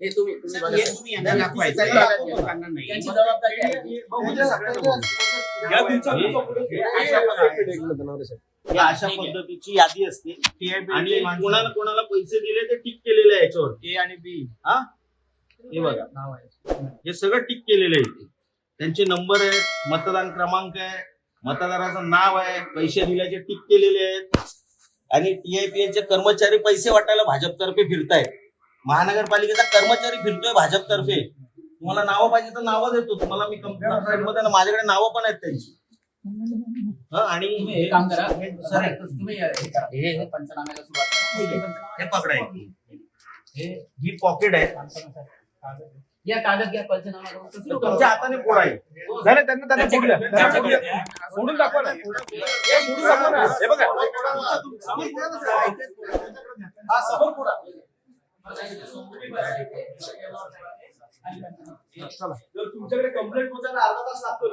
हे तुम्ही यांना दाखवायचं यांची जबाबदारी आहे. अशा पद्धतीची यादी असते आणि कोणाला कोणाला पैसे दिले ते टिक केलेले आहे याच्यावर ए आणि बी. हा हे बघा हे सगळं टिक केलेलं आहे इथे. त्यांचे नंबर आहेत, मतदान क्रमांक आहे, मतदाराचं नाव आहे, पैसे दिल्याचे टिक केलेले आहेत. आणि टीआयपीएलचे कर्मचारी पैसे वाटायला भाजपतर्फे फिरतायत. महानगरपालिकेचा कर्मचारी फिरतोय भाजपतर्फे. तुम्हाला नावं पाहिजे तर नावं देतो तुम्हाला मी कंप्लेंट. माझ्याकडे नावं पण आहेत त्यांची. आणि हे काम करा सर, तुम्ही हे करा, हे पंचनाम्याला सुरुवात करा. हे पकडायचे. ही पॉकेट आहे. या कागद घ्या, पंचनामा करून सुरू करा. तुमच्या हाताने फोडाय झालं त्यांना सोडून दाखवा ना. हे बघा तुमच्याकडे कंप्लेंट होताना अर्धा तास लागतो.